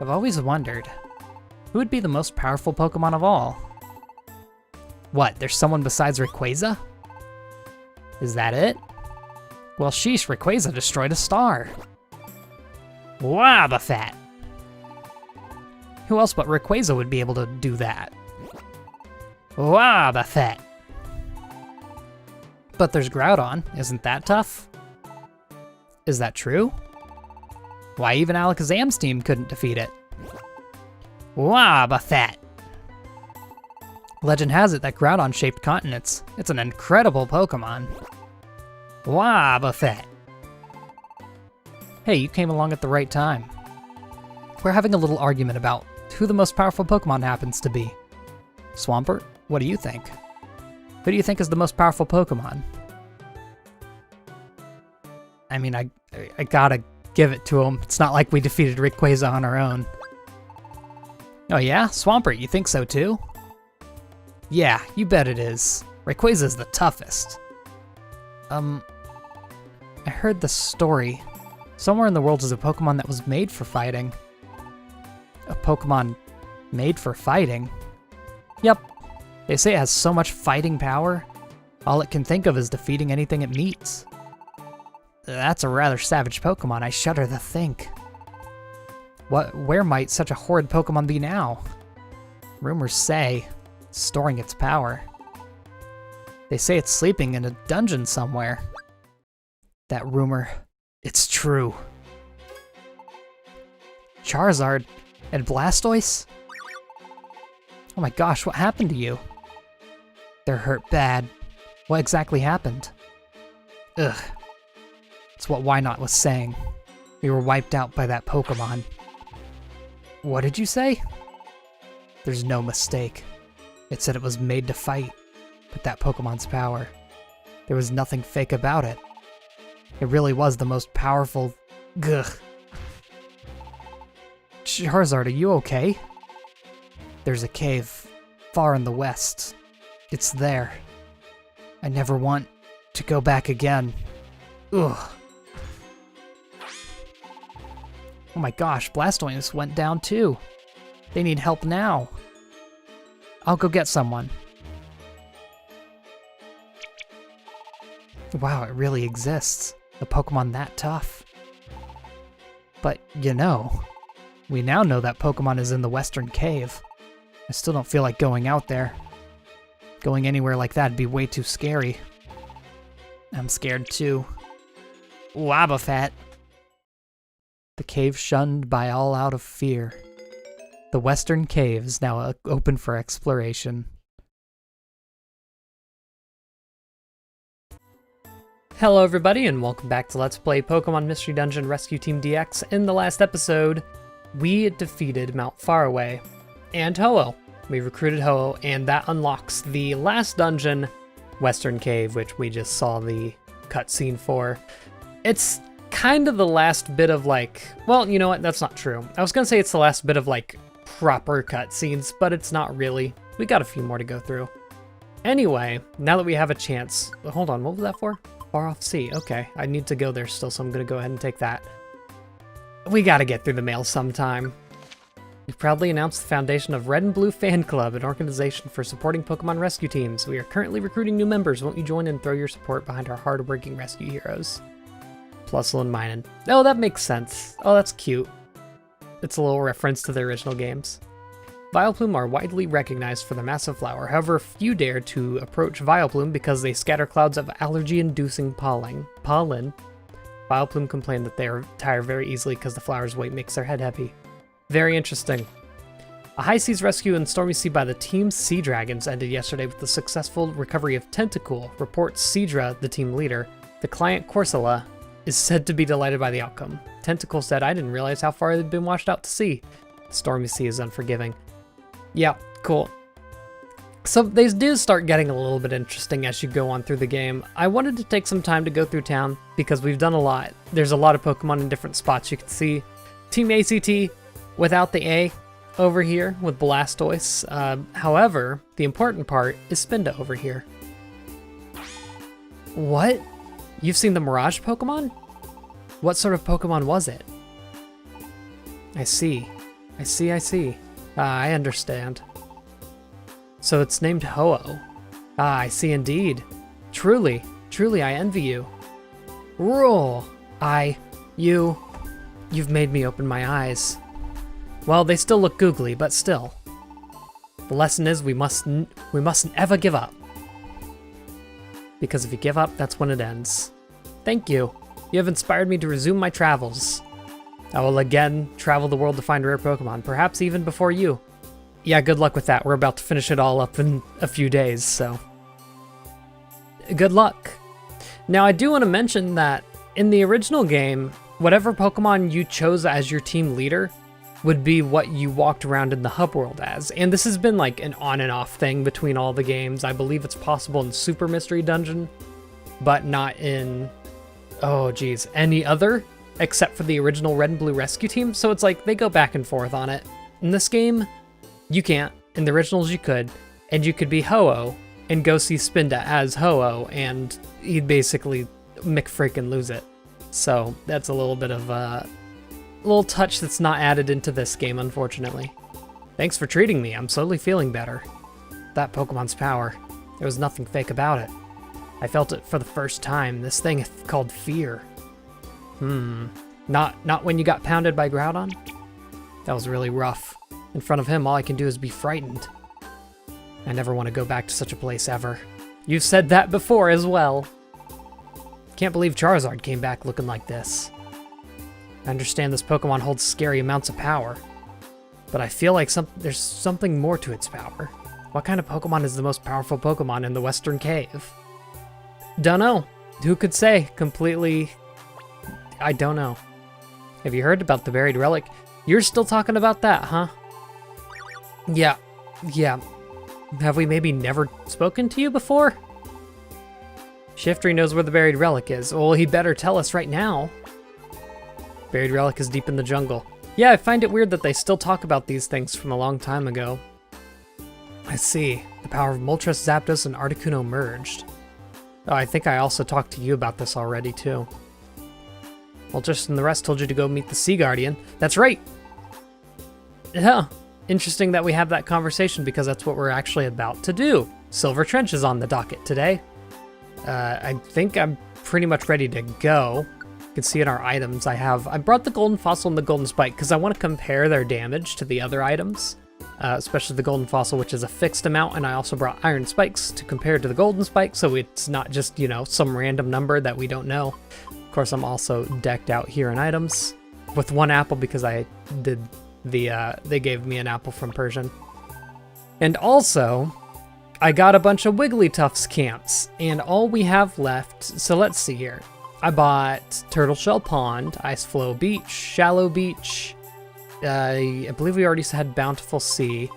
I've always wondered, who would be the most powerful Pokemon of all? What, there's someone besides Rayquaza? Is that it? Well, sheesh, Rayquaza destroyed a star. Wobbuffet! Who else but Rayquaza would be able to do that? Wobbuffet! But there's Groudon, isn't that tough? Is that true? Why, even Alakazam's team couldn't defeat it. Wobbuffet! Legend has it that Groudon shaped continents. It's an incredible Pokemon. Wobbuffet! Hey, you came along at the right time. We're having a little argument about who the most powerful Pokemon happens to be. Swampert, what do you think? Who do you think is the most powerful Pokemon? I mean, I gotta give it to him. It's not like we defeated Rayquaza on our own. Oh yeah? Swampert, you think so too? Yeah, you bet it is. Rayquaza's the toughest. I heard the story. Somewhere in the world is a Pokemon that was made for fighting. A Pokemon made for fighting? Yep. They say it has so much fighting power, all it can think of is defeating anything it meets. That's a rather savage Pokemon, I shudder to think. Where might such a horrid Pokemon be now? Rumors say it's storing its power. They say it's sleeping in a dungeon somewhere. That rumor, it's true. Charizard and Blastoise? Oh my gosh, what happened to you? They're hurt bad. What exactly happened? Ugh. It's what Wynot was saying. We were wiped out by that Pokemon. What did you say? There's no mistake. It said it was made to fight, with that Pokemon's power. There was nothing fake about it. It really was the most powerful... Gugh. Charizard, are you okay? There's a cave, far in the west. It's there. I never want to go back again. Ugh. Oh my gosh, Blastoise went down too. They need help now. I'll go get someone. Wow, it really exists. A Pokemon that tough. But, you know, we now know that Pokemon is in the Western Cave. I still don't feel like going out there. Going anywhere like that'd be way too scary. I'm scared too. Wobbuffet. The cave shunned by all out of fear. The Western Cave is now open for exploration. Hello everybody and welcome back to Let's Play Pokemon Mystery Dungeon Rescue Team DX. In the last episode, we defeated Mount Faraway and Ho-Oh. We recruited Ho-Oh and that unlocks the last dungeon, Western Cave, which we just saw the cutscene for. It's kind of the last bit of like, well, you know what, that's not true. I was gonna say it's the last bit of like proper cutscenes, but it's not really. We got a few more to go through. Anyway, now that we have a chance, hold on, what was that for? Far off sea, okay. I need to go there still, so I'm gonna go ahead and take that. We gotta get through the mail sometime. We proudly announced the foundation of Red and Blue Fan Club, an organization for supporting Pokemon rescue teams. We are currently recruiting new members. Won't you join and throw your support behind our hard-working rescue heroes? Plusle and Minun. Oh, that makes sense. Oh, that's cute. It's a little reference to the original games. Vileplume are widely recognized for their massive flower. However, few dare to approach Vileplume because they scatter clouds of allergy-inducing pollen. Vileplume complain that they tire very easily because the flower's weight makes their head heavy. Very interesting. A high seas rescue in Stormy Sea by the Team Sea Dragons ended yesterday with the successful recovery of Tentacool, reports Seadra, the team leader. The client, Corsola, is said to be delighted by the outcome. Tentacool said, "I didn't realize how far they'd been washed out to sea." Stormy Sea is unforgiving. Yeah, cool. So they do start getting a little bit interesting as you go on through the game. I wanted to take some time to go through town because we've done a lot. There's a lot of Pokemon in different spots. You can see Team ACT without the A over here with Blastoise. However, the important part is Spinda over here. What? You've seen the Mirage Pokemon? What sort of Pokemon was it? I see. I see, I see. Ah, I understand. So it's named Ho-Oh. Ah, I see indeed. Truly, truly I envy you. Roll! You've made me open my eyes. Well, they still look googly, but still. The lesson is we mustn't ever give up. Because if you give up, that's when it ends. Thank you. You have inspired me to resume my travels. I will again travel the world to find rare Pokemon, perhaps even before you. Yeah, good luck with that. We're about to finish it all up in a few days, so. Good luck. Now, I do want to mention that in the original game, whatever Pokemon you chose as your team leader would be what you walked around in the hub world as. And this has been like an on and off thing between all the games. I believe it's possible in Super Mystery Dungeon, but not in, oh geez, any other except for the original Red and Blue Rescue Team. So it's like they go back and forth on it. In this game, you can't. In the originals, you could. And you could be Ho-Oh and go see Spinda as Ho-Oh, and he'd basically McFreakin' lose it. So that's a little bit of a little touch that's not added into this game, unfortunately. Thanks for treating me. I'm slowly feeling better. That Pokemon's power. There was nothing fake about it. I felt it for the first time. This thing called fear. Not when you got pounded by Groudon? That was really rough. In front of him, all I can do is be frightened. I never want to go back to such a place ever. You've said that before as well. Can't believe Charizard came back looking like this. I understand this Pokemon holds scary amounts of power, but I feel like there's something more to its power. What kind of Pokemon is the most powerful Pokemon in the Western Cave? Dunno. Who could say? Completely... I don't know. Have you heard about the buried relic? You're still talking about that, huh? Yeah. Have we maybe never spoken to you before? Shiftry knows where the buried relic is. Well, he better tell us right now. Buried relic is deep in the jungle. Yeah, I find it weird that they still talk about these things from a long time ago. I see. The power of Moltres, Zapdos, and Articuno merged. Oh, I think I also talked to you about this already, too. Moltres and the rest told you to go meet the Sea Guardian. That's right! Yeah, interesting that we have that conversation because that's what we're actually about to do. Silver Trench is on the docket today. I think I'm pretty much ready to go. You can see in our items I brought the Golden Fossil and the Golden Spike because I want to compare their damage to the other items, especially the Golden Fossil, which is a fixed amount, and I also brought Iron Spikes to compare to the Golden Spike, so it's not just, you know, some random number that we don't know. Of course, I'm also decked out here in items with one apple because I did they gave me an apple from Persian. And also, I got a bunch of Wigglytuff's camps, and all we have left, so let's see here. I bought Turtle Shell Pond, Ice Flow Beach, Shallow Beach, I believe we already had Bountiful Sea,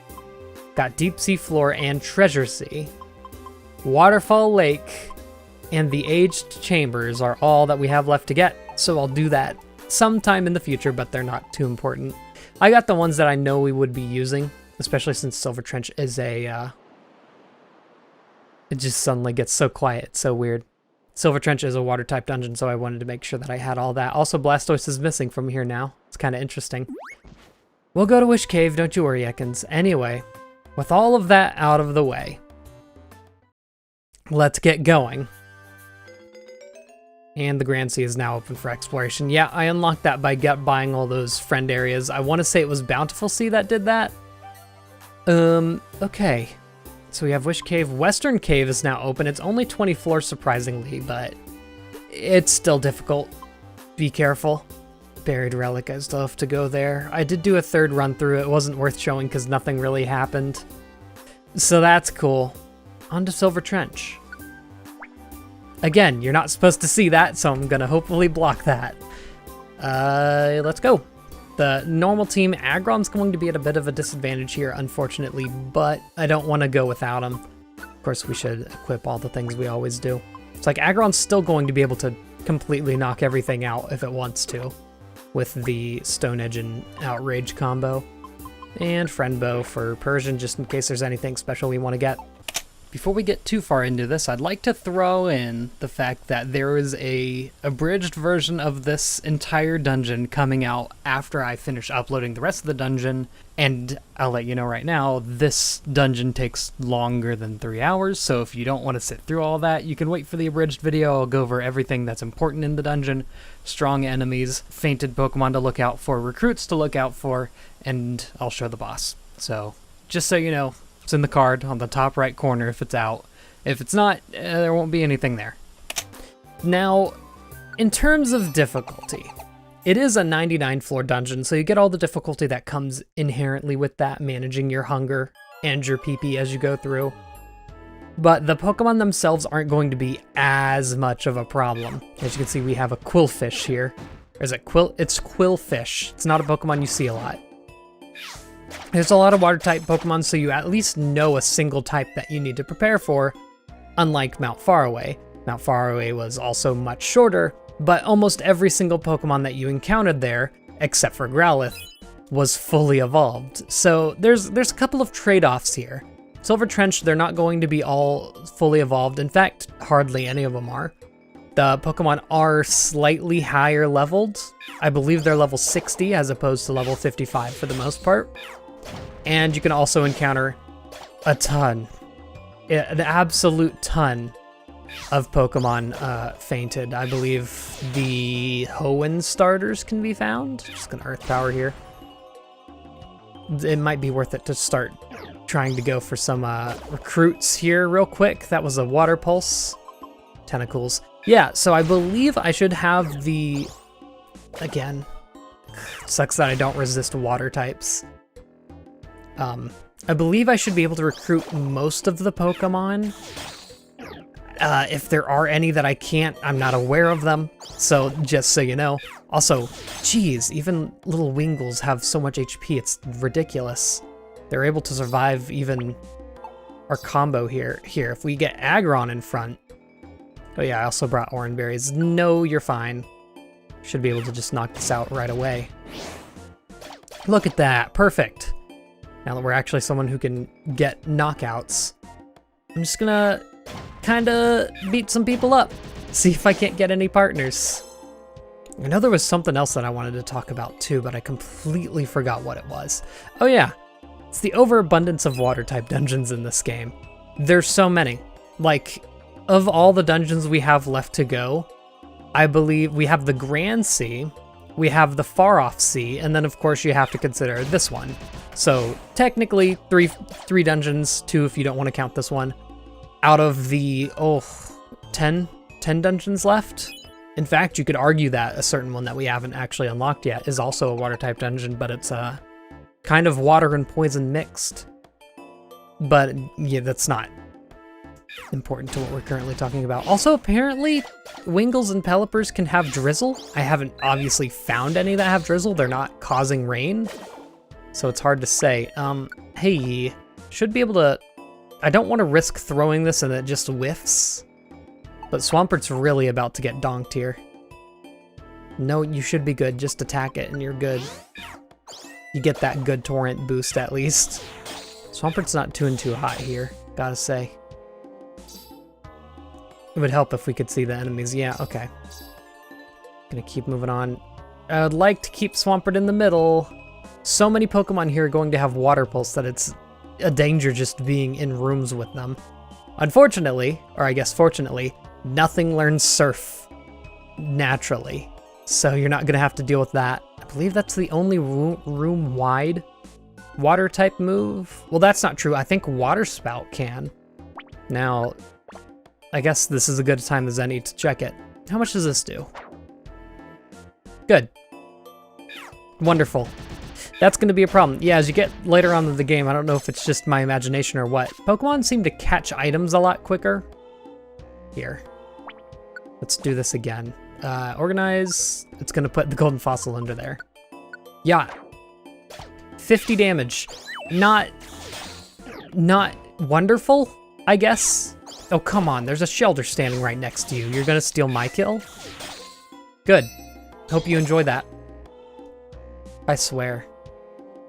got Deep Sea Floor and Treasure Sea. Waterfall Lake and the Aged Chambers are all that we have left to get, so I'll do that sometime in the future, but they're not too important. I got the ones that I know we would be using, especially since Silver Trench is a, it just suddenly gets so quiet, it's so weird. Silver Trench is a water-type dungeon, so I wanted to make sure that I had all that. Also, Blastoise is missing from here now. It's kind of interesting. We'll go to Wish Cave, don't you worry, Ekans. Anyway, with all of that out of the way, let's get going. And the Grand Sea is now open for exploration. Yeah, I unlocked that by buying all those friend areas. I want to say it was Bountiful Sea that did that. Okay. So we have Wish Cave. Western Cave is now open. It's only 20 floors, surprisingly, but it's still difficult. Be careful. Buried Relic, I still have to go there. I did do a third run through. It wasn't worth showing because nothing really happened. So that's cool. On to Silver Trench. Again, you're not supposed to see that, so I'm gonna hopefully block that. Let's go. The normal team, Aggron's going to be at a bit of a disadvantage here, unfortunately, but I don't want to go without him. Of course, we should equip all the things we always do. It's like Aggron's still going to be able to completely knock everything out if it wants to, with the Stone Edge and Outrage combo. And Friend Bow for Persian, just in case there's anything special we want to get. Before we get too far into this, I'd like to throw in the fact that there is a abridged version of this entire dungeon coming out after I finish uploading the rest of the dungeon, and I'll let you know right now, this dungeon takes longer than 3 hours, so if you don't want to sit through all that, you can wait for the abridged video. I'll go over everything that's important in the dungeon, strong enemies, fainted Pokemon to look out for, recruits to look out for, and I'll show the boss. So, just so you know, it's in the card on the top right corner if it's out. If it's not, there won't be anything there. Now, in terms of difficulty, it is a 99 floor dungeon, so you get all the difficulty that comes inherently with that, managing your hunger and your PP as you go through. But the Pokemon themselves aren't going to be as much of a problem. As you can see, we have a Quillfish here. Or is it Quill? It's Quillfish. It's not a Pokemon you see a lot. There's a lot of water-type Pokemon, so you at least know a single type that you need to prepare for, unlike Mount Faraway. Mount Faraway was also much shorter, but almost every single Pokemon that you encountered there, except for Growlithe, was fully evolved. So there's a couple of trade-offs here. Silver Trench, they're not going to be all fully evolved. In fact, hardly any of them are. The Pokemon are slightly higher leveled. I believe they're level 60 as opposed to level 55 for the most part. And you can also encounter a ton, an absolute ton of Pokemon fainted. I believe the Hoenn starters can be found. Just gonna Earth Power here. It might be worth it to start trying to go for some recruits here real quick. That was a Water Pulse. Tentacles. Yeah, so I believe I should have the... Again, sucks that I don't resist water types. I believe I should be able to recruit most of the Pokemon. If there are any that I can't, I'm not aware of them. So, just so you know. Also, geez, even little Wingles have so much HP, it's ridiculous. They're able to survive even our combo here. Here, if we get Aggron in front... Oh yeah, I also brought Oran Berries. No, you're fine. Should be able to just knock this out right away. Look at that, perfect. Now that we're actually someone who can get knockouts, I'm just gonna kinda beat some people up. See if I can't get any partners. I know there was something else that I wanted to talk about too, but I completely forgot what it was. Oh yeah, it's the overabundance of water type dungeons in this game. There's so many. Like, of all the dungeons we have left to go, I believe we have the Grand Sea, we have the Far Off Sea, and then of course you have to consider this one. So technically three dungeons, 2 if you don't want to count this one, out of the 10 dungeons left. In fact, you could argue that a certain one that we haven't actually unlocked yet is also a water type dungeon, but it's kind of water and poison mixed. But yeah, that's not important to what we're currently talking about. Also, apparently, Wingles and Pelipper's can have Drizzle. I haven't obviously found any that have Drizzle. They're not causing rain, so it's hard to say. Hey, should be able to... I don't want to risk throwing this and it just whiffs, but Swampert's really about to get donked here. No, you should be good. Just attack it and you're good. You get that good torrent boost at least. Swampert's not too hot here, gotta say. It would help if we could see the enemies. Yeah, okay. Gonna keep moving on. I would like to keep Swampert in the middle. So many Pokemon here are going to have Water Pulse that it's a danger just being in rooms with them. Unfortunately, or I guess fortunately, nothing learns Surf naturally. So you're not gonna have to deal with that. I believe that's the only room-wide water type move. Well, that's not true. I think Water Spout can. Now, I guess this is a good time as any to check it. How much does this do? Good. Wonderful. That's going to be a problem. Yeah, as you get later on in the game, I don't know if it's just my imagination or what, Pokemon seem to catch items a lot quicker. Here. Let's do this again. Organize. It's going to put the Golden Fossil under there. Yeah. 50 damage. Not wonderful, I guess. Oh, come on. There's a Shelter standing right next to you. You're going to steal my kill? Good. Hope you enjoy that. I swear.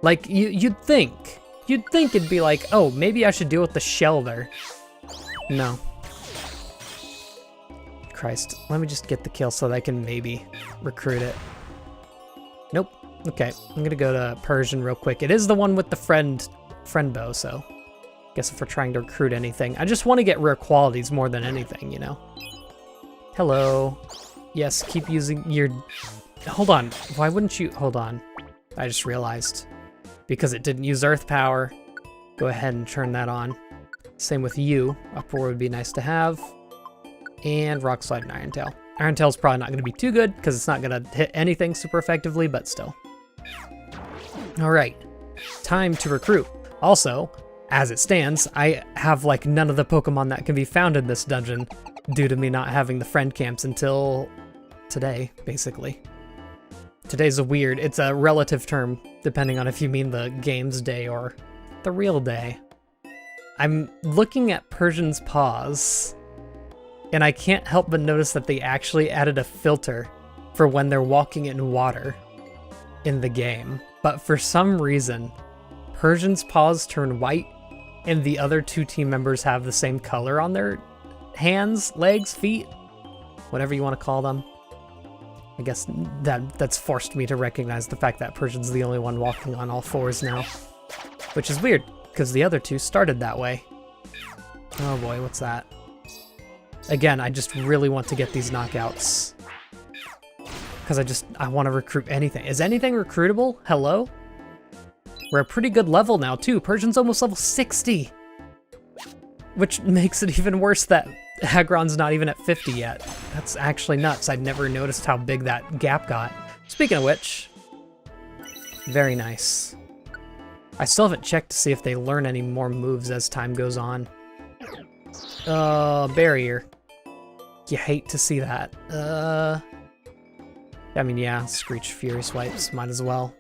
Like, you'd think it'd be like, oh, maybe I should deal with the Shelter. No. Christ, let me just get the kill so that I can maybe recruit it. Nope. Okay, I'm gonna go to Persian real quick. It is the one with the friend bow, so I guess if we're trying to recruit anything, I just want to get rare qualities more than anything, you know? Hello. Yes, keep using your... Hold on, why wouldn't you... Hold on. I just realized. Because it didn't use earth power, go ahead and turn that on. Same with you. Uproar would be nice to have. And Rock Slide and Iron Tail. Iron Tail's probably not going to be too good because it's not going to hit anything super effectively, but still. All right, time to recruit. Also, as it stands, I have like none of the Pokemon that can be found in this dungeon due to me not having the friend camps until today, basically. Today's it's a relative term, depending on if you mean the game's day or the real day. I'm looking at Persian's paws, and I can't help but notice that they actually added a filter for when they're walking in water in the game. But for some reason, Persian's paws turn white, and the other two team members have the same color on their hands, legs, feet, whatever you want to call them. I guess that's forced me to recognize the fact that Persian's the only one walking on all fours now, which is weird, because the other two started that way. Oh boy, what's that? Again, I just really want to get these knockouts. Because I want to recruit anything. Is anything recruitable? Hello? We're a pretty good level now, too. Persian's almost level 60. Which makes it even worse that Aggron's not even at 50 yet. That's actually nuts. I'd never noticed how big that gap got. Speaking of which, very nice. I still haven't checked to see if they learn any more moves as time goes on. Barrier. You hate to see that. I mean, yeah, Screech Fury Swipes, might as well.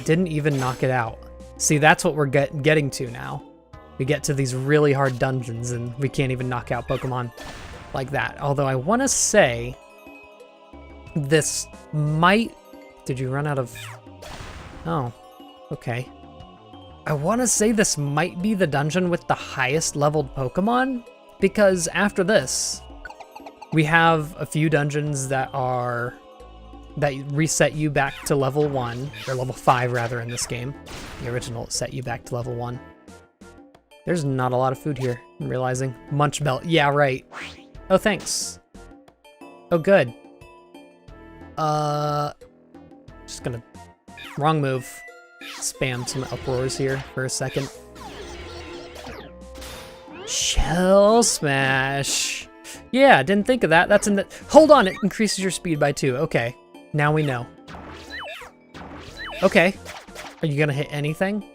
Didn't even knock it out. See, that's what we're getting to now. We get to these really hard dungeons and we can't even knock out Pokemon like that. Although I want to say this might... Did you run out of... Oh, okay. I want to say this might be the dungeon with the highest leveled Pokemon, because after this, we have a few dungeons that reset you back to level 1, or level 5 rather in this game. The original set you back to level 1. There's not a lot of food here, I'm realizing. Munch Belt, yeah, right. Oh, thanks. Oh, good. Just gonna... Wrong move. Spam some uproars here for a second. Shell Smash. Yeah, didn't think of that. That's in the... Hold on, it increases your speed by 2. Okay, now we know. Okay, are you gonna hit anything?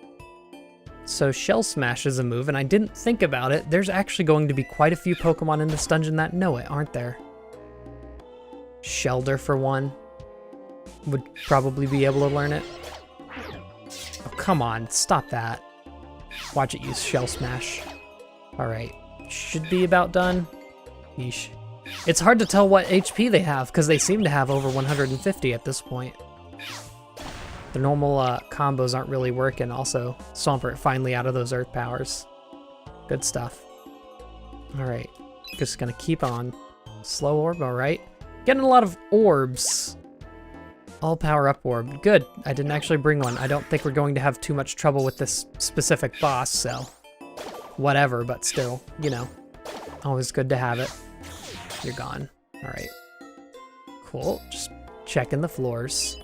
So Shell Smash is a move, and I didn't think about it. There's actually going to be quite a few Pokemon in this dungeon that know it, aren't there? Shelder, for one, would probably be able to learn it. Oh, come on, stop that. Watch it use Shell Smash. Alright, should be about done. Yeesh. It's hard to tell what HP they have, because they seem to have over 150 at this point. The normal combos aren't really working. Also, Swampert finally out of those Earth powers. Good stuff. Alright, just gonna keep on. Slow Orb, alright. Getting a lot of orbs. All power up orb. Good, I didn't actually bring one. I don't think we're going to have too much trouble with this specific boss, so... Whatever, but still, you know. Always good to have it. You're gone. Alright. Cool, just checking the floors.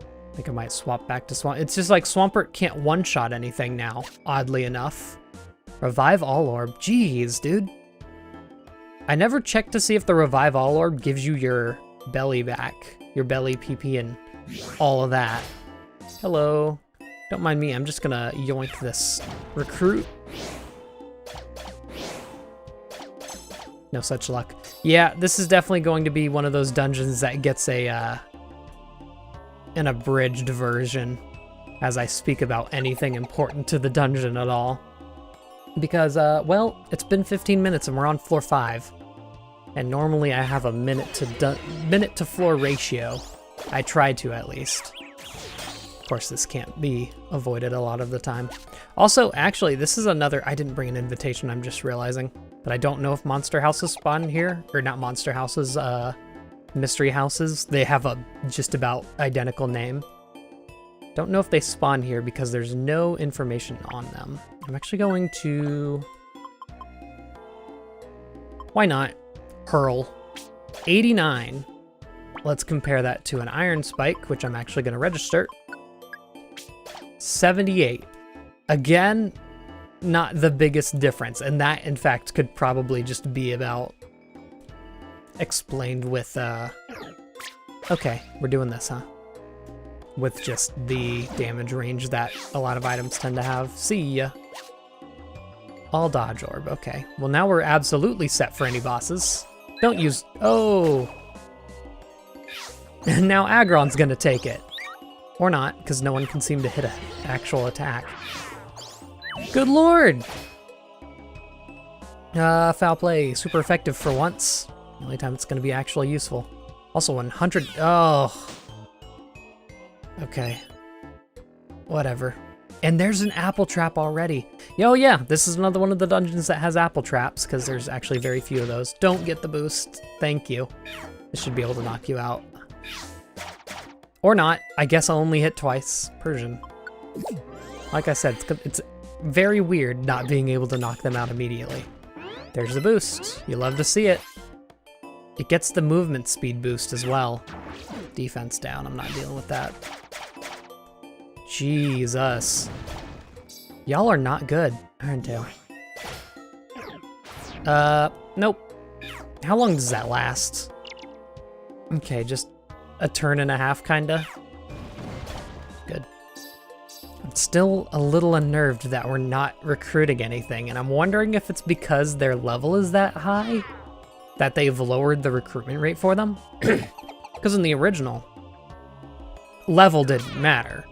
I think I might swap back to Swamp. It's just like Swampert can't one-shot anything now, oddly enough. Revive All Orb. Jeez, dude. I never checked to see if the Revive All Orb gives you your belly back. Your belly, PP, and all of that. Hello. Don't mind me, I'm just gonna yoink this. Recruit. No such luck. Yeah, this is definitely going to be one of those dungeons that gets an abridged version as I speak about anything important to the dungeon at all. Because, well, it's been 15 minutes and we're on floor 5. And normally I have a minute to floor ratio. I try to, at least. course, this can't be avoided a lot of the time. Also, actually, this is another... I didn't bring an invitation, I'm just realizing. But I don't know if monster houses spawn here. Or not monster houses, mystery houses. They have a just about identical name. Don't know if they spawn here because there's no information on them. I'm actually going to... Why not? Hurl. 89. Let's compare that to an iron spike, which I'm actually going to register. 78. Again, not the biggest difference. And that, in fact, could probably just be about explained with... Okay, we're doing this, huh? With just the damage range that a lot of items tend to have. See ya. All dodge orb, okay. Well, now we're absolutely set for any bosses. Don't use... Oh! And now Aggron's gonna take it. Or not, because no one can seem to hit an actual attack. Good lord! Foul play. Super effective for once. The only time it's gonna be actually useful. Also 100... Oh! Okay. Whatever. And there's an apple trap already. Oh yeah, this is another one of the dungeons that has apple traps, because there's actually very few of those. Don't get the boost. Thank you. This should be able to knock you out. Or not. I guess I'll only hit twice. Persian. Like I said, it's very weird not being able to knock them out immediately. There's the boost. You love to see it. It gets the movement speed boost as well. Defense down. I'm not dealing with that. Jesus. Y'all are not good, aren't you? Nope. How long does that last? Okay, just a turn and a half, kinda. Good. I'm still a little unnerved that we're not recruiting anything, and I'm wondering if it's because their level is that high that they've lowered the recruitment rate for them. Because in the original, level didn't matter.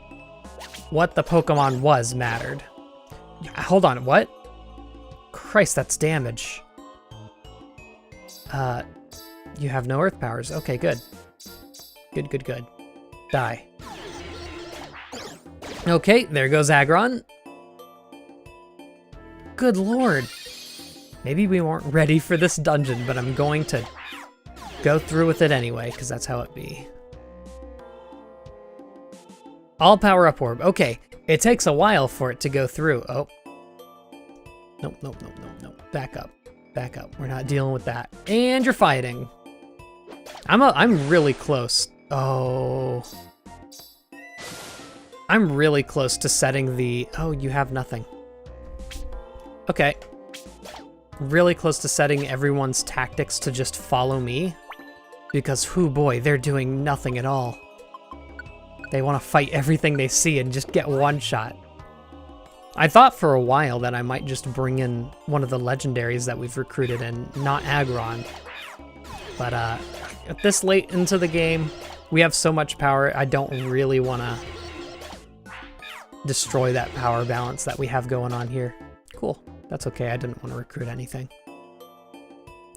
What the Pokemon was mattered. Hold on, what? Christ, that's damage. You have no earth powers. Okay, good. Good, good, good. Die. Okay, there goes Aggron. Good lord. Maybe we weren't ready for this dungeon, but I'm going to go through with it anyway, because that's how it be. All power up orb. Okay, it takes a while for it to go through. Oh. Nope, nope, nope, nope, nope. Back up. Back up. We're not dealing with that. And you're fighting. I'm really close. Oh. I'm really close to setting the... Oh, you have nothing. Okay. Really close to setting everyone's tactics to just follow me. Because, whoo boy, they're doing nothing at all. They want to fight everything they see and just get one shot. I thought for a while that I might just bring in one of the legendaries that we've recruited and not Aggron. But at this late into the game, we have so much power, I don't really want to destroy that power balance that we have going on here. Cool. That's okay, I didn't want to recruit anything.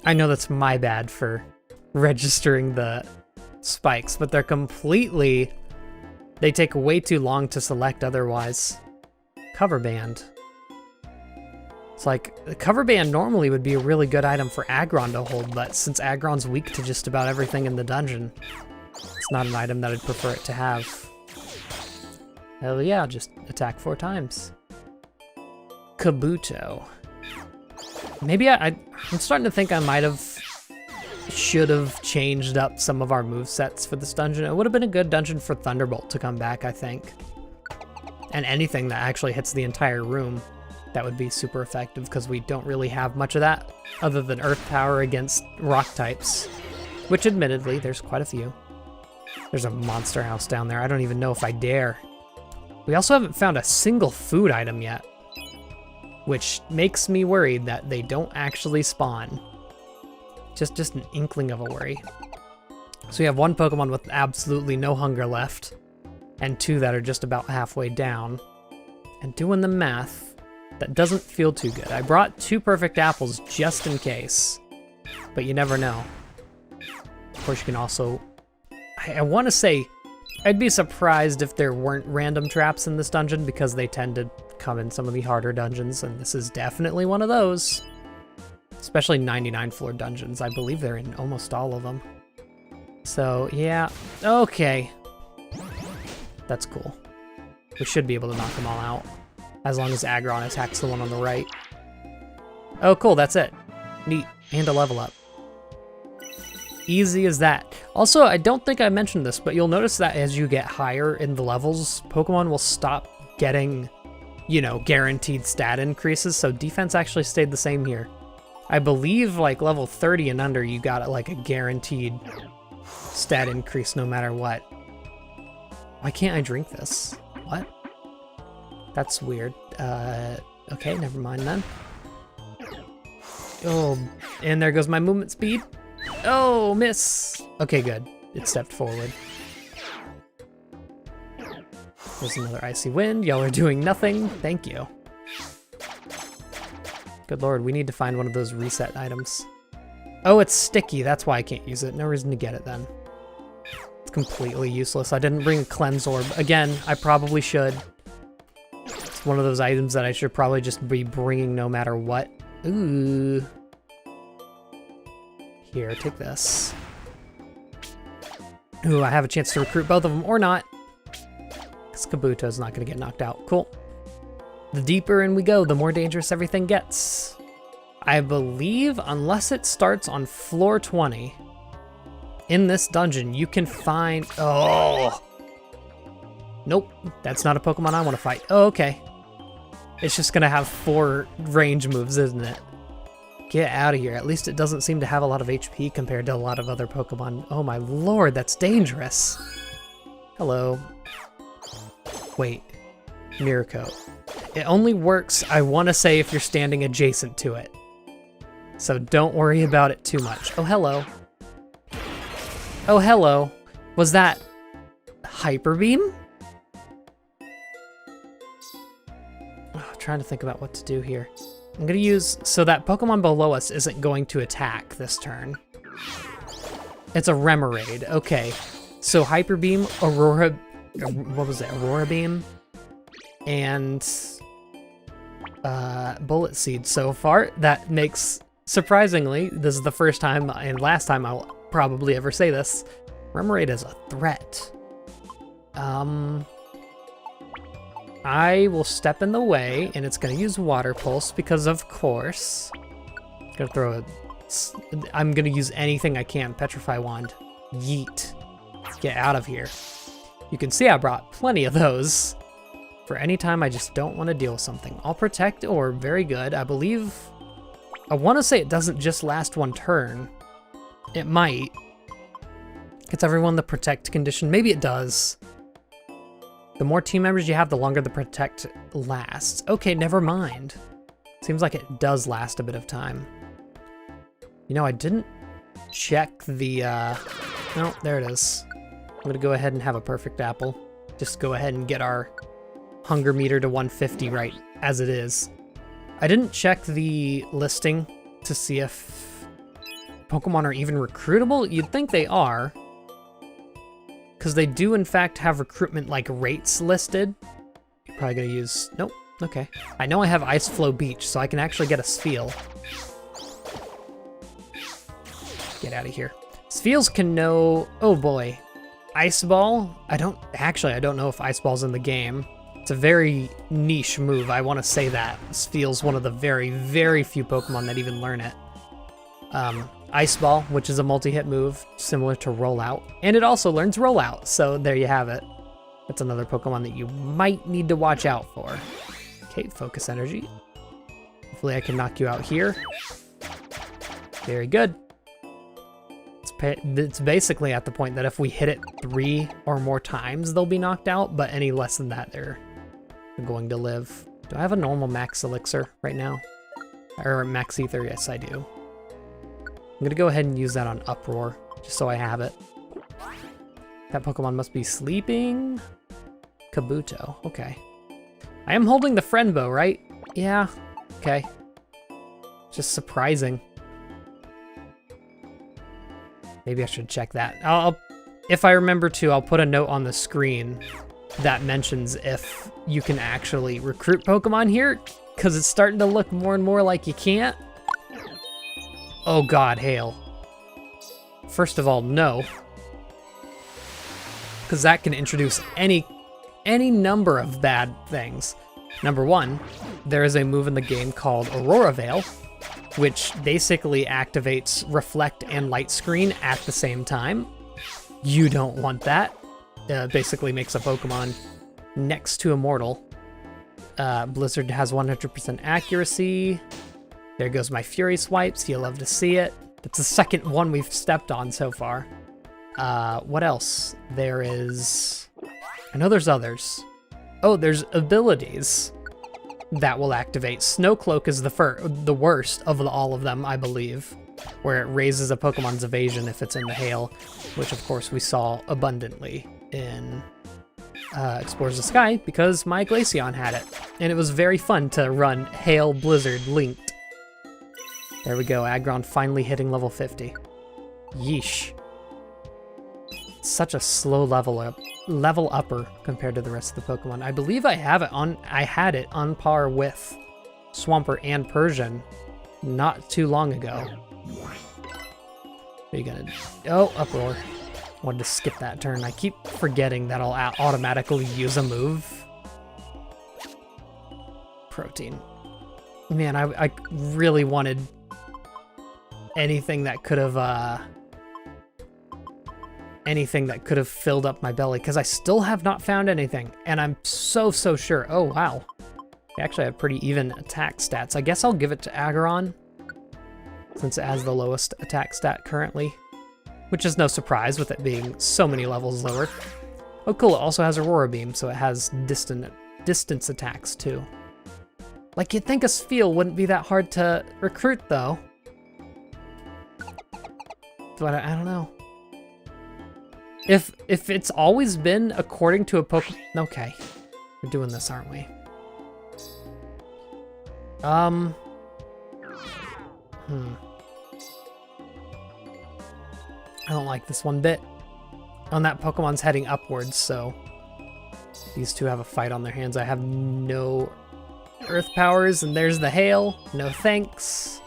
I know that's my bad for registering the spikes, but they're completely... They take way too long to select otherwise. Cover band. It's like, the cover band normally would be a really good item for Aggron to hold, but since Aggron's weak to just about everything in the dungeon, it's not an item that I'd prefer it to have. Hell yeah, just attack 4 times. Kabuto. Maybe I'm starting to think I might have... should have changed up some of our movesets for this dungeon. It would have been a good dungeon for Thunderbolt to come back, I think. And anything that actually hits the entire room, that would be super effective, because we don't really have much of that, other than Earth Power against rock types. Which, admittedly, there's quite a few. There's a monster house down there. I don't even know if I dare. We also haven't found a single food item yet, which makes me worried that they don't actually spawn. Just an inkling of a worry. So we have 1 Pokemon with absolutely no hunger left, and 2 that are just about halfway down. And doing the math, that doesn't feel too good. I brought 2 perfect apples just in case, but you never know. Of course, you can also... I want to say I'd be surprised if there weren't random traps in this dungeon because they tend to come in some of the harder dungeons, and this is definitely one of those. Especially 99 floor dungeons. I believe they're in almost all of them. So, yeah. Okay. That's cool. We should be able to knock them all out. As long as Aggron attacks the one on the right. Oh, cool. That's it. Neat. And a level up. Easy as that. Also, I don't think I mentioned this, but you'll notice that as you get higher in the levels, Pokemon will stop getting, you know, guaranteed stat increases. So defense actually stayed the same here. I believe like level 30 and under, you got like a guaranteed stat increase no matter what. Why can't I drink this? What? That's weird. Okay, never mind then. Oh, and there goes my movement speed. Oh, miss. Okay, good. It stepped forward. There's another icy wind. Y'all are doing nothing. Thank you. Good lord, we need to find one of those reset items. Oh, it's sticky. That's why I can't use it. No reason to get it then. It's completely useless. I didn't bring a cleanse orb. Again, I probably should. It's one of those items that I should probably just be bringing no matter what. Ooh. Here, take this. Ooh, I have a chance to recruit both of them, or not. Because Kabuto's not going to get knocked out. Cool. The deeper in we go, the more dangerous everything gets. I believe, unless it starts on floor 20, in this dungeon, you can find... Oh! Nope, that's not a Pokemon I want to fight. Oh, okay. It's just going to have 4 range moves, isn't it? Get out of here. At least it doesn't seem to have a lot of HP compared to a lot of other Pokemon. Oh my lord, that's dangerous. Hello. Wait. Mirror Coat. It only works, I want to say, if you're standing adjacent to it. So don't worry about it too much. Oh, hello. Oh, hello. Was that Hyper Beam? Oh, trying to think about what to do here. I'm going to use, so that Pokemon below us isn't going to attack this turn. It's a Remoraid. Okay. So Hyper Beam, Aurora, what was it? Aurora Beam, and Bullet Seed so far. That makes, surprisingly, this is the first time and last time I'll probably ever say this, Remoraid is a threat. I will step in the way, and it's going to use Water Pulse because, of course, it's going to throw a... I'm going to use anything I can. Petrify Wand. Yeet. Get out of here. You can see I brought plenty of those for any time I just don't want to deal with something. I'll Protect Orb. Very good. I believe... I want to say it doesn't just last one turn. It might. Gets everyone the Protect condition. Maybe it does. The more team members you have, the longer the Protect lasts. Okay, never mind. Seems like it does last a bit of time. You know, I didn't check the, no, there it is. I'm gonna go ahead and have a perfect apple. Just go ahead and get our hunger meter to 150 right as it is. I didn't check the listing to see if Pokemon are even recruitable. You'd think they are, because they do in fact have recruitment like rates listed. You're probably gonna use, nope, okay. I know I have Ice Flow Beach, so I can actually get a Spheal. Get out of here. Spheals can know, oh boy. Ice Ball, I don't know if Ice Ball's in the game. It's a very niche move, I wanna say that. Spheal's one of the very, very few Pokemon that even learn it. Ice Ball, which is a multi-hit move, similar to Rollout. And it also learns Rollout, so there you have it. That's another Pokemon that you might need to watch out for. Okay, Focus Energy. Hopefully I can knock you out here. Very good. It's basically at the point that if we hit it 3 or more times, they'll be knocked out, but any less than that, they're going to live. Do I have a normal Max Elixir right now? Or Max Ether? Yes, I do. I'm gonna go ahead and use that on Uproar, just so I have it. That Pokemon must be sleeping. Kabuto, okay. I am holding the Friend Bow, right? Yeah, okay. Just surprising. Maybe I should check that. I'll if I remember to, I'll put a note on the screen that mentions if you can actually recruit Pokemon here, because it's starting to look more and more like you can't. Oh god, hail. First of all, no. Because that can introduce any number of bad things. Number one, there is a move in the game called Aurora Veil, which basically activates Reflect and Light Screen at the same time. You don't want that. Basically makes a Pokemon next to immortal. Blizzard has 100% accuracy. There goes my Fury Swipes. You love to see it. It's the second one we've stepped on so far. What else? There is... I know there's others. Oh, there's abilities that will activate. Snow Cloak is the worst of all of them, I believe, where it raises a Pokemon's evasion if it's in the hail, which of course we saw abundantly in Explores the Sky because my Glaceon had it, and it was very fun to run Hail Blizzard linked. There we go, Aggron finally hitting level 50. Yeesh. Such a slow level upper compared to the rest of the Pokemon. I believe I had it on par with Swampert and Persian not too long ago. What are you gonna do? Oh, Uproar. Wanted to skip that turn. I keep forgetting that I'll automatically use a move. Protein. Man, I really wanted anything that could have filled up my belly, because I still have not found anything, and I'm so sure. Oh wow, they actually have pretty even attack stats. I guess I'll give it to Aggron since it has the lowest attack stat currently, which is no surprise with it being so many levels lower. Oh cool, it also has Aurora Beam, so it has distance attacks too. Like, you'd think a Spheal wouldn't be that hard to recruit though, but I don't know. If it's always been according to a Pokemon... Okay, we're doing this, aren't we? I don't like this one bit. And that Pokemon's heading upwards, so these two have a fight on their hands. I have no Earth powers, and there's the hail. No thanks.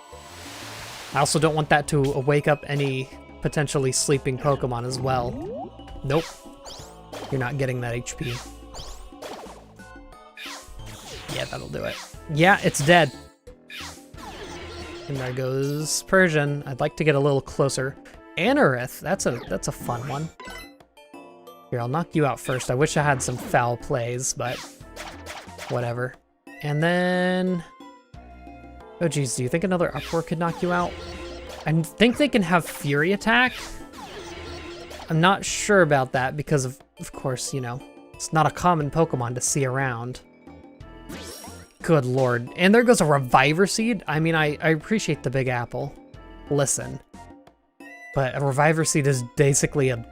I also don't want that to wake up any potentially sleeping Pokemon as well. Nope. You're not getting that HP. Yeah, that'll do it. Yeah, it's dead. And there goes Persian. I'd like to get a little closer. Anorith, that's a fun one. Here, I'll knock you out first. I wish I had some foul plays, but whatever. And then... Oh geez, do you think another Uproar could knock you out? I think they can have Fury Attack. I'm not sure about that because of course, you know, it's not a common Pokemon to see around. Good lord. And there goes a Reviver Seed. I mean, I appreciate the Big Apple. Listen. But a Reviver Seed is basically a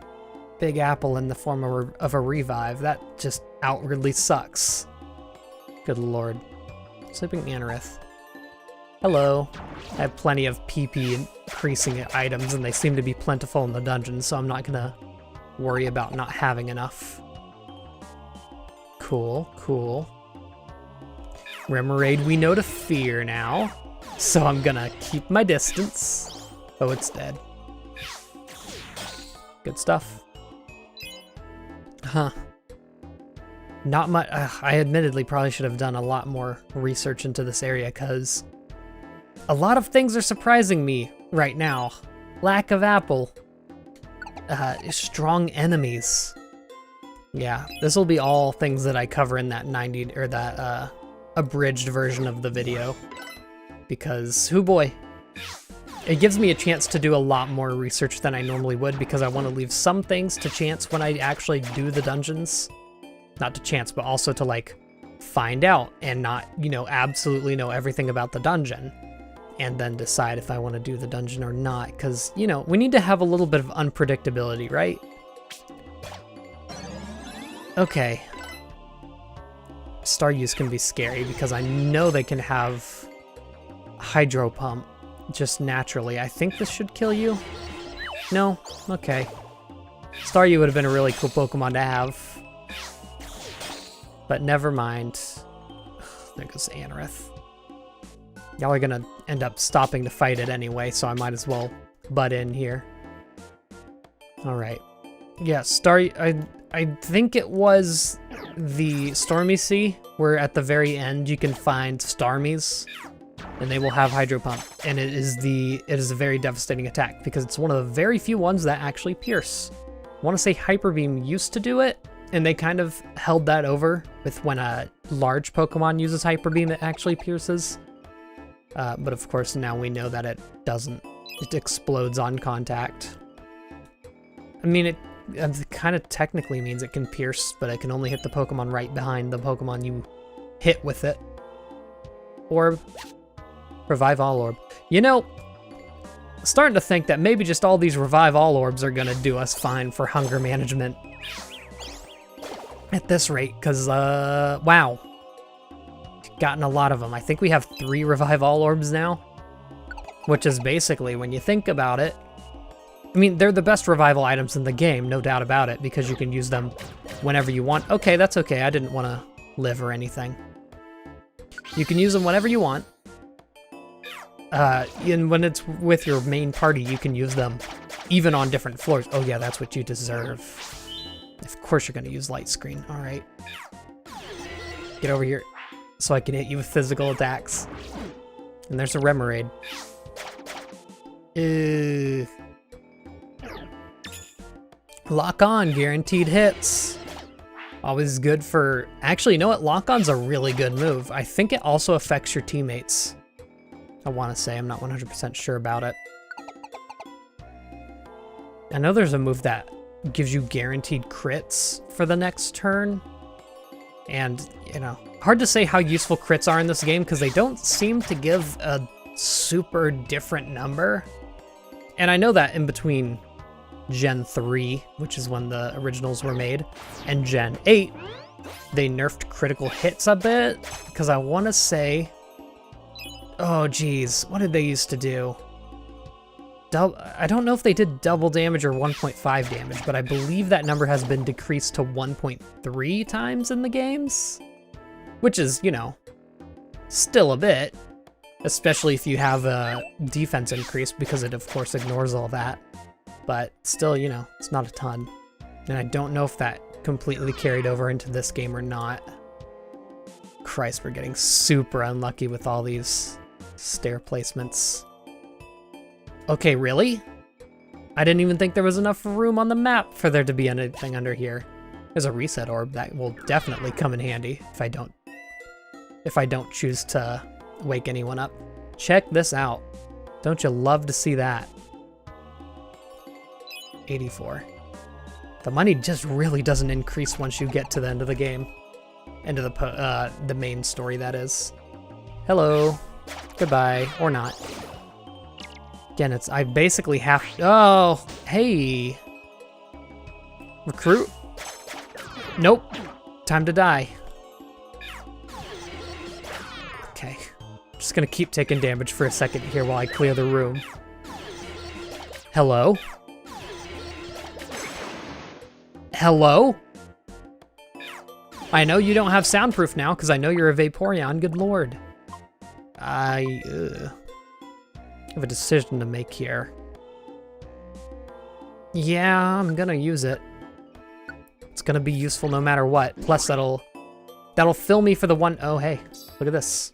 Big Apple in the form of a Revive. That just outwardly sucks. Good lord. Sleeping Anorith. Hello. I have plenty of PP increasing items, and they seem to be plentiful in the dungeon, so I'm not gonna worry about not having enough. Cool, cool. Remoraid we know to fear now, so I'm gonna keep my distance. Oh, it's dead. Good stuff. Huh. Not much. I admittedly probably should have done a lot more research into this area, because a lot of things are surprising me right now. Lack of apple. Strong enemies. Yeah, this will be all things that I cover in that abridged version of the video. Because, hoo boy. It gives me a chance to do a lot more research than I normally would, because I want to leave some things to chance when I actually do the dungeons. Not to chance, but also to, like, find out and not, you know, absolutely know everything about the dungeon. And then decide if I want to do the dungeon or not, because, you know, we need to have a little bit of unpredictability, right? Okay. Staruse can be scary, because I know they can have Hydro Pump just naturally. I think this should kill you. No? Okay. Staryu would have been a really cool Pokemon to have. But never mind. There goes Anorith. Y'all are gonna end up stopping to fight it anyway, so I might as well butt in here. Alright. Yeah, I think it was the Stormy Sea, where at the very end you can find Starmies, and they will have Hydro Pump, and it is a very devastating attack because it's one of the very few ones that actually pierce. I want to say Hyper Beam used to do it, and they kind of held that over with when a large Pokemon uses Hyper Beam, it actually pierces. But of course now we know that it doesn't. It explodes on contact. I mean, it kind of technically means it can pierce, but it can only hit the Pokemon right behind the Pokemon you hit with it. Orb. Revive All Orb. You know, starting to think that maybe just all these Revive All Orbs are gonna do us fine for hunger management. At this rate, because, wow. Gotten a lot of them. I think we have 3 Revive All Orbs now. Which is basically, when you think about it, I mean, they're the best revival items in the game, no doubt about it, because you can use them whenever you want. Okay, that's okay. I didn't want to live or anything. You can use them whenever you want. And when it's with your main party, you can use them even on different floors. Oh yeah, that's what you deserve. Of course you're going to use Light Screen. All right. Get over here so I can hit you with physical attacks. And there's a Remoraid. Lock on, guaranteed hits. Always good for... Actually, you know what? Lock on's a really good move. I think it also affects your teammates. I want to say, I'm not 100% sure about it. I know there's a move that gives you guaranteed crits for the next turn. And, you know, hard to say how useful crits are in this game because they don't seem to give a super different number. And I know that in between Gen 3, which is when the originals were made, and Gen 8, they nerfed critical hits a bit, because I want to say... Oh, geez, what did they used to do? I don't know if they did double damage or 1.5 damage, but I believe that number has been decreased to 1.3 times in the games, which is, you know, still a bit. Especially if you have a defense increase, because it, of course, ignores all that. But still, you know, it's not a ton. And I don't know if that completely carried over into this game or not. Christ, we're getting super unlucky with all these stair placements. Okay, really? I didn't even think there was enough room on the map for there to be anything under here. There's a reset orb that will definitely come in handy if I don't choose to wake anyone up. Check this out. Don't you love to see that? 84. The money just really doesn't increase once you get to the end of the game. End of the main story, that is. Hello. Goodbye. Or not. Again, I basically have... Oh! Hey! Recruit? Nope. Time to die. Okay. Just gonna keep taking damage for a second here while I clear the room. Hello? Hello? I know you don't have soundproof now, because I know you're a Vaporeon, good lord. I have a decision to make here. Yeah, I'm gonna use it. It's gonna be useful no matter what. Plus that'll fill me for the one... Oh, hey, look at this.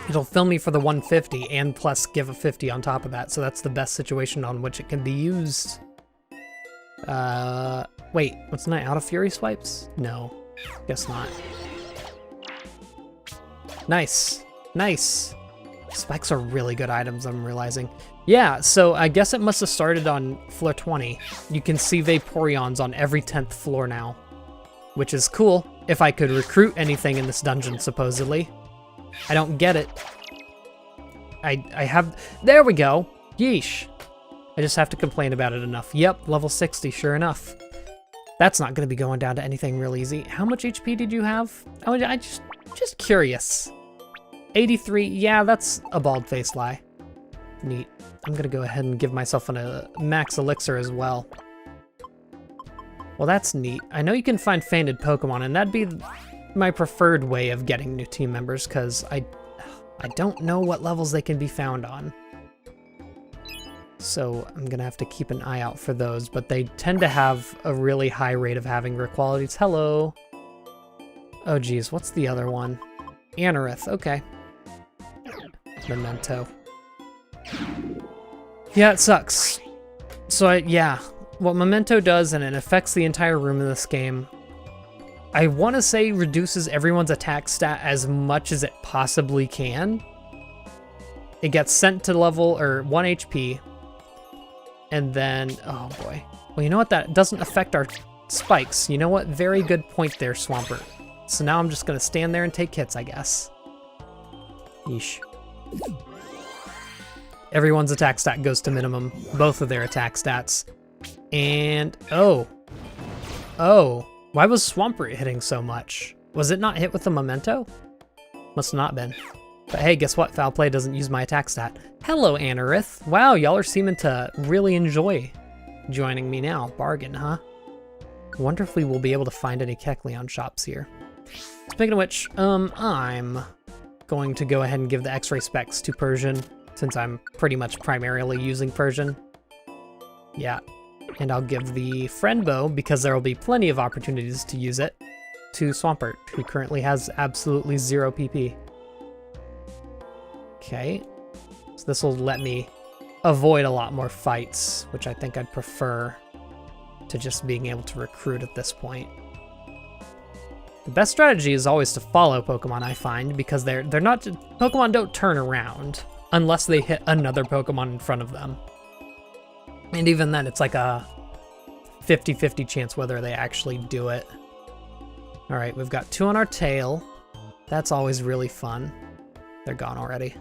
It'll fill me for the 150 and plus give a 50 on top of that, so that's the best situation on which it can be used. Wait, what's not out of Fury Swipes? No, guess not. Nice, nice. Spikes are really good items, I'm realizing. Yeah, so I guess it must have started on floor 20. You can see Vaporeons on every 10th floor now, which is cool. If I could recruit anything in this dungeon, supposedly. I don't get it. I have... There we go! Yeesh. I just have to complain about it enough. Yep, level 60, sure enough. That's not going to be going down to anything real easy. How much HP did you have? Oh, I just curious. 83, yeah, that's a bald-faced lie. Neat. I'm going to go ahead and give myself a max elixir as well. Well, that's neat. I know you can find fainted Pokemon, and that'd be my preferred way of getting new team members, because I don't know what levels they can be found on. So I'm gonna have to keep an eye out for those, but they tend to have a really high rate of having rare qualities. Hello. Oh geez, what's the other one? Anorith, okay. Memento. Yeah, it sucks. So yeah, what Memento does, and it affects the entire room in this game, I want to say reduces everyone's attack stat as much as it possibly can. It gets sent to level, or 1 HP, and then, oh boy. Well, you know what, that doesn't affect our spikes. You know what, very good point there, Swampert. So now I'm just gonna stand there and take hits, I guess. Yeesh. Everyone's attack stat goes to minimum, both of their attack stats. And, oh, why was Swampert hitting so much? Was it not hit with the Memento? Must not been. But hey, guess what? Foul play doesn't use my attack stat. Hello, Anorith. Wow, y'all are seeming to really enjoy joining me now. Bargain, huh? Wonder if we will be able to find any Kecleon shops here. Speaking of which, I'm going to go ahead and give the X-ray specs to Persian, since I'm pretty much primarily using Persian. Yeah. And I'll give the Friend Bow, because there will be plenty of opportunities to use it, to Swampert, who currently has absolutely 0 PP. Okay, so this will let me avoid a lot more fights, which I think I'd prefer to just being able to recruit at this point. The best strategy is always to follow Pokemon, I find, because they're not, Pokemon don't turn around unless they hit another Pokemon in front of them. And even then, it's like a 50-50 chance whether they actually do it. All right, we've got 2 on our tail. That's always really fun. They're gone already.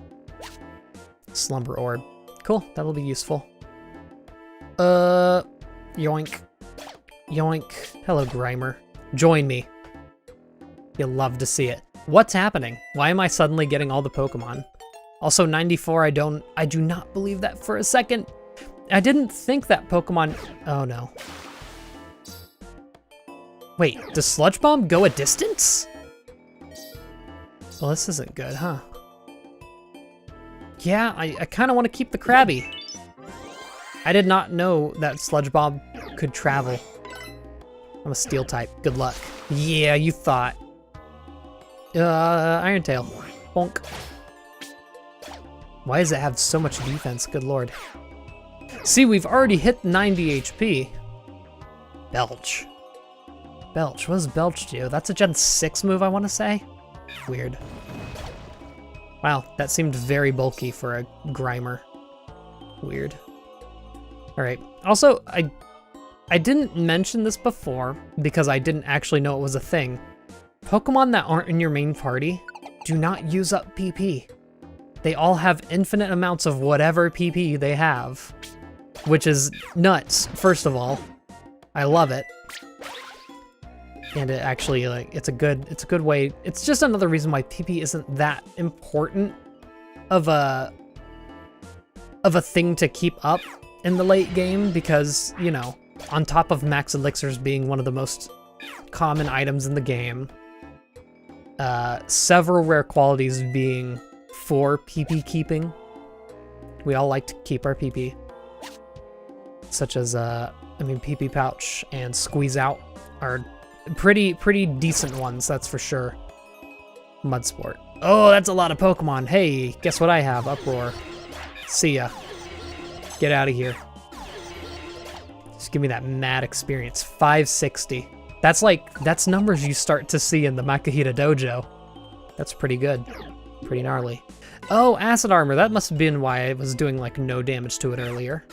Slumber Orb. Cool, that'll be useful. Yoink. Yoink. Hello, Grimer. Join me. You'll love to see it. What's happening? Why am I suddenly getting all the Pokemon? Also, 94, I do not believe that for a second. I didn't think that Pokemon... Oh, no. Wait, does Sludge Bomb go a distance? Well, this isn't good, huh? Yeah, I kind of want to keep the Krabby. I did not know that Sludge Bomb could travel. I'm a Steel type. Good luck. Yeah, you thought. Iron Tail. Bonk. Why does it have so much defense? Good lord. See, we've already hit 90 HP. Belch. Belch. What does Belch do? That's a Gen 6 move, I want to say? Weird. Wow, that seemed very bulky for a Grimer. Weird. Alright. Also, I didn't mention this before because I didn't actually know it was a thing. Pokemon that aren't in your main party do not use up PP. They all have infinite amounts of whatever PP they have, which is nuts, first of all. I love it. And it actually, like, it's a good way. It's just another reason why PP isn't that important of a thing to keep up in the late game, because, you know, on top of Max Elixirs being one of the most common items in the game, several rare qualities being for PP keeping. We all like to keep our PP. Such as, PP Pouch and Squeeze Out are pretty decent ones, that's for sure. Mudsport. Oh, that's a lot of Pokemon. Hey, guess what I have? Uproar. See ya. Get out of here. Just give me that mad experience. 560. That's numbers you start to see in the Makahita Dojo. That's pretty good. Pretty gnarly. Oh, Acid Armor. That must have been why I was doing, like, no damage to it earlier.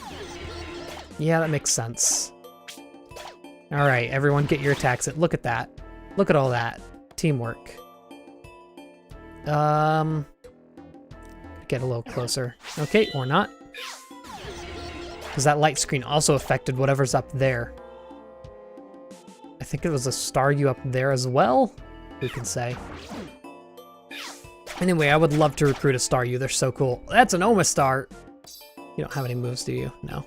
Yeah, that makes sense. All right, everyone get your attacks. Look at that. Look at all that. Teamwork. Get a little closer. Okay, or not. Because that light screen also affected whatever's up there. I think it was a Staryu up there as well? Who can say? Anyway, I would love to recruit a Staryu. They're so cool. That's an Omastar. You don't have any moves, do you? No.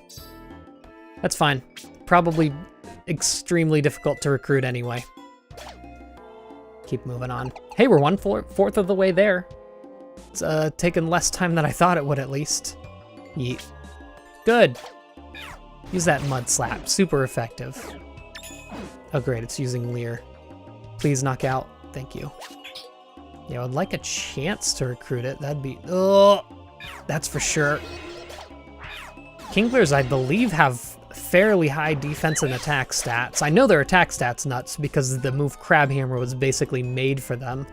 That's fine. Probably extremely difficult to recruit anyway. Keep moving on. Hey, we're 1/4 of the way there. It's taken less time than I thought it would, at least. Yeet. Good. Use that mud slap. Super effective. Oh great, it's using Leer. Please knock out. Thank you. Yeah, I would like a chance to recruit it. That'd be... Oh, that's for sure. Kinglers, I believe, have fairly high defense and attack stats. I know their attack stats nuts because the move Crabhammer was basically made for them.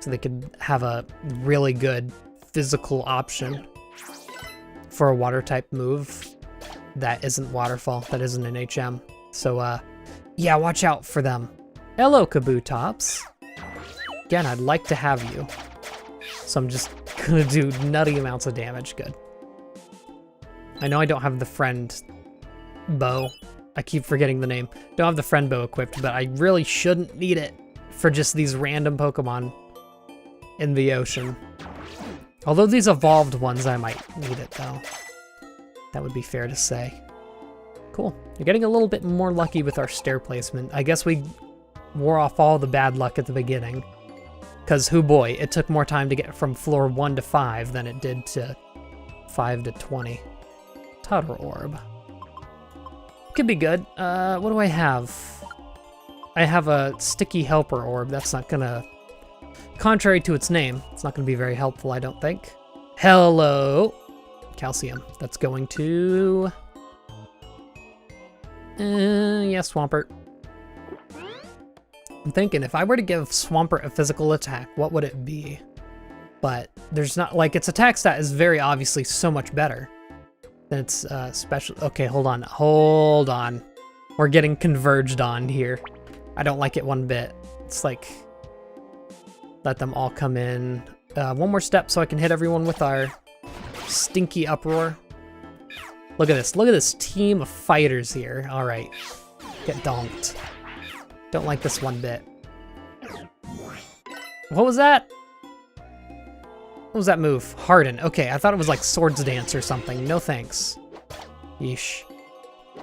So they could have a really good physical option for a water type move that isn't Waterfall, that isn't an HM. So yeah, watch out for them. Hello, Kabutops. Again, I'd like to have you. So I'm just gonna do nutty amounts of damage. Good. I know I don't have the friend bow. I keep forgetting the name. Don't have the friend bow equipped, but I really shouldn't need it for just these random Pokemon in the ocean. Although these evolved ones, I might need it though. That would be fair to say. Cool. You're getting a little bit more lucky with our stair placement. I guess we wore off all the bad luck at the beginning. Because, hoo boy, it took more time to get from floor 1 to 5 than it did to 5 to 20. Tutter Orb. Could be good. What do I have? I have a Sticky Helper Orb. That's not gonna... Contrary to its name, it's not gonna be very helpful, I don't think. Hello! Calcium. That's going to... yeah, Swampert. I'm thinking, if I were to give Swampert a physical attack, what would it be? But there's not... Like, its attack stat is very obviously so much better than its special... Okay, hold on. Hold on. We're getting converged on here. I don't like it one bit. It's like... Let them all come in. One more step so I can hit everyone with our stinky uproar. Look at this. Look at this team of fighters here. All right. Get donked. Don't like this one bit. What was that? What was that move? Harden. Okay, I thought it was like Swords Dance or something. No thanks. Yeesh.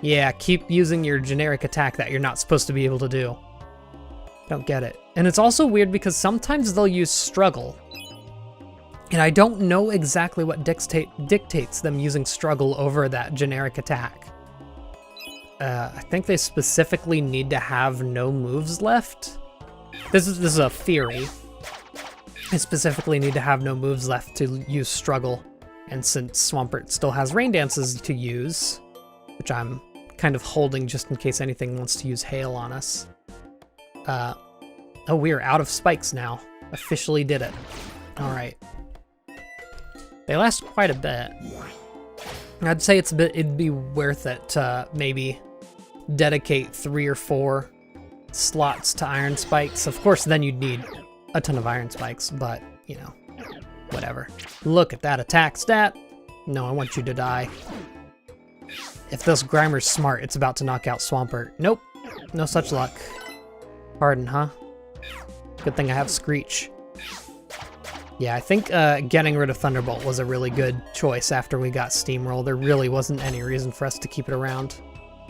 Yeah, keep using your generic attack that you're not supposed to be able to do. Don't get it. And it's also weird because sometimes they'll use Struggle. And I don't know exactly what dictates them using Struggle over that generic attack. I think they specifically need to have no moves left. This is a theory. I specifically need to have no moves left to use Struggle. And since Swampert still has Rain Dances to use, which I'm kind of holding just in case anything wants to use Hail on us. Oh, we're out of spikes now. Officially did it. All right. They last quite a bit. I'd say it'd be worth it to maybe dedicate 3 or 4 slots to Iron Spikes. Of course, then you'd need a ton of Iron Spikes, but, you know, whatever. Look at that attack stat. No, I want you to die. If this Grimer's smart, it's about to knock out Swampert. Nope, no such luck. Harden, huh? Good thing I have Screech. Yeah, I think getting rid of Thunderbolt was a really good choice after we got Steamroll. There really wasn't any reason for us to keep it around.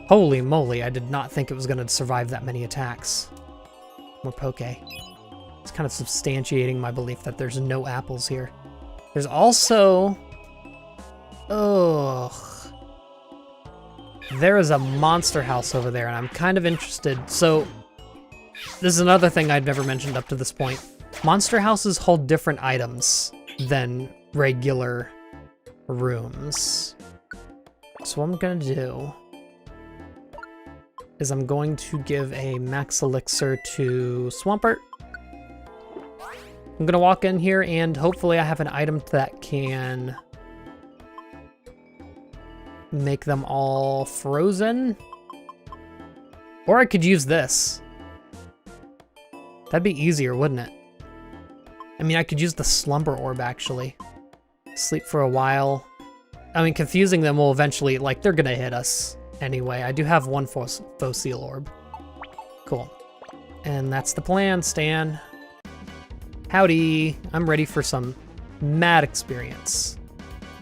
Holy moly, I did not think it was going to survive that many attacks. More Poke. It's kind of substantiating my belief that there's no apples here. There's also... Ugh. There is a monster house over there, and I'm kind of interested. So, this is another thing I'd never mentioned up to this point. Monster houses hold different items than regular rooms. So what I'm gonna do is I'm going to give a Max Elixir to Swampert. I'm gonna walk in here and hopefully I have an item that can make them all frozen. Or I could use this. That'd be easier, wouldn't it? I mean, I could use the Slumber Orb, actually. Sleep for a while. I mean, confusing them will eventually, like, they're gonna hit us anyway. I do have one Fossil Orb. Cool. And that's the plan, Stan. Howdy. I'm ready for some mad experience.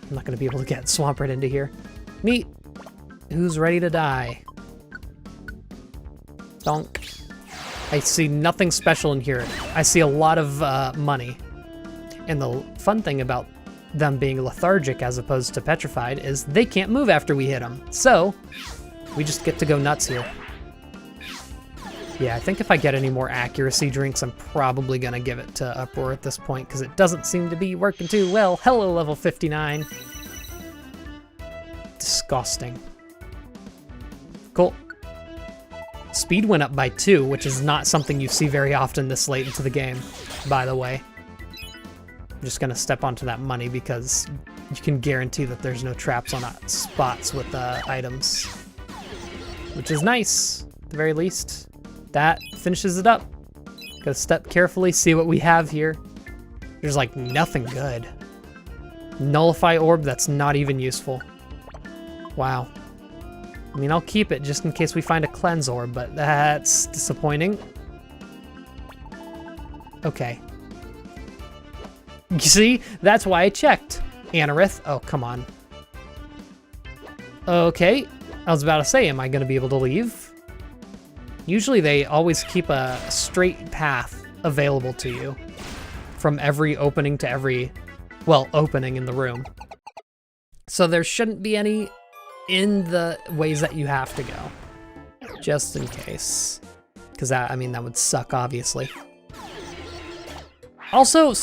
I'm not gonna be able to get Swampert into here. Neat. Who's ready to die? Donk. I see nothing special in here. I see a lot of money. And the fun thing about them being lethargic as opposed to petrified is they can't move after we hit them. So we just get to go nuts here. Yeah, I think if I get any more accuracy drinks, I'm probably gonna give it to Uproar at this point because it doesn't seem to be working too well. Hello, level 59. Disgusting. Cool. Speed went up by 2, which is not something you see very often this late into the game, by the way. I'm just gonna step onto that money because you can guarantee that there's no traps on spots with items. Which is nice, at the very least. That finishes it up. Gotta step carefully, see what we have here. There's like nothing good. Nullify orb, that's not even useful. Wow. I mean, I'll keep it just in case we find a cleanse orb, but that's disappointing. Okay. You see? That's why I checked. Anorith. Oh, come on. Okay. I was about to say, am I going to be able to leave? Usually they always keep a straight path available to you from every opening to every, well, opening in the room. So there shouldn't be any in the ways that you have to go, just in case. Because that, I mean, that would suck, obviously. Also,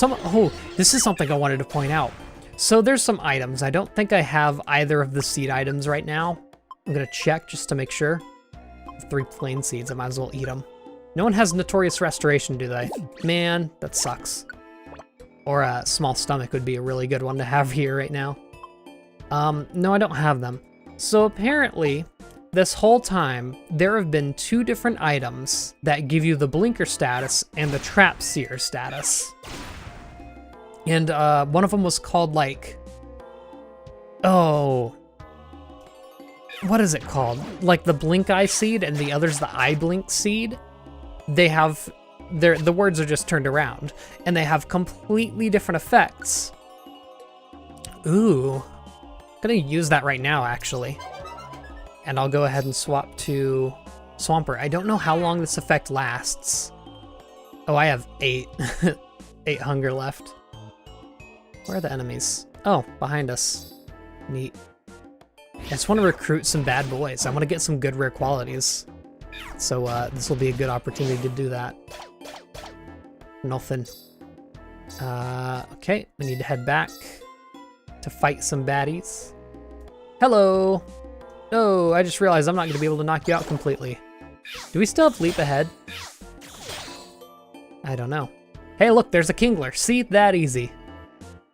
this is something I wanted to point out. So there's some items. I don't think I have either of the seed items right now. I'm gonna check just to make sure. 3 plain seeds, I might as well eat them. No one has Notorious Restoration, do they? Man, that sucks. Or a small stomach would be a really good one to have here right now. No, I don't have them. So apparently, this whole time, there have been 2 different items that give you the Blinker status and the Trap Seer status. And one of them was called like, oh, what is it called? Like the Blink Eye Seed and the other's the Eye Blink Seed. They have, the words are just turned around and they have completely different effects. Ooh, I'm gonna use that right now actually. And I'll go ahead and swap to Swampert. I don't know how long this effect lasts. Oh, I have 8, 8 hunger left. Where are the enemies? Oh, behind us. Neat. I just want to recruit some bad boys. I want to get some good rare qualities. So this will be a good opportunity to do that. Nothing. Okay, we need to head back to fight some baddies. Hello! Oh, I just realized I'm not going to be able to knock you out completely. Do we still have Leap Ahead? I don't know. Hey, look, there's a Kingler. See? That easy.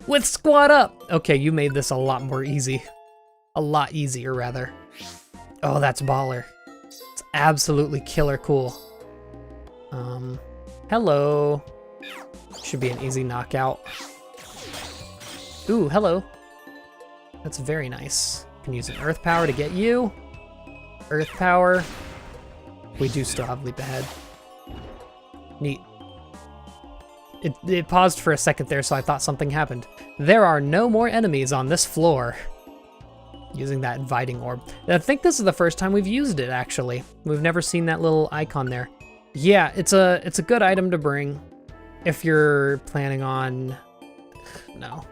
With Squat Up! Okay, you made this a lot more easy. A lot easier, rather. Oh, that's baller. It's absolutely killer cool. Hello. Should be an easy knockout. Ooh, hello. That's very nice. Can use an Earth Power to get you. Earth Power. We do still have Leap Ahead. Neat. It paused for a second there, so I thought something happened. There are no more enemies on this floor. Using that inviting orb. I think this is the first time we've used it, actually. We've never seen that little icon there. Yeah, it's a good item to bring if you're planning on... No.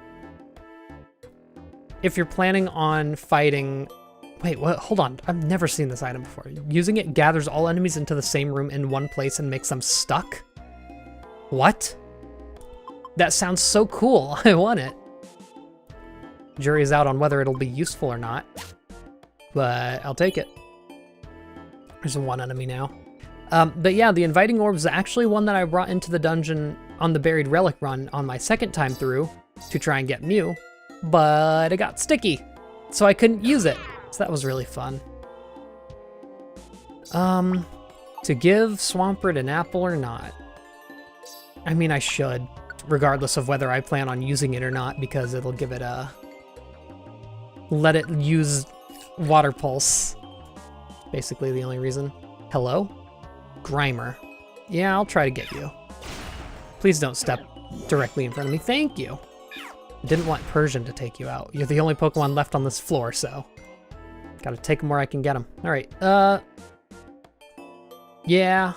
If you're planning on fighting... Wait, what? Hold on. I've never seen this item before. Using it gathers all enemies into the same room in one place and makes them stuck? What? That sounds so cool. I want it. Jury's out on whether it'll be useful or not, but I'll take it. There's one enemy now. But yeah, the Inviting Orb is actually one that I brought into the dungeon on the Buried Relic run on my second time through to try and get Mew, but it got sticky, so I couldn't use it. So that was really fun. To give Swampert an apple or not? I mean, I should, regardless of whether I plan on using it or not, because it'll give it a... Let it use Water Pulse. Basically the only reason. Hello? Grimer. Yeah, I'll try to get you. Please don't step directly in front of me. Thank you. I didn't want Persian to take you out. You're the only Pokemon left on this floor, so... Gotta take them where I can get them. Alright, Yeah,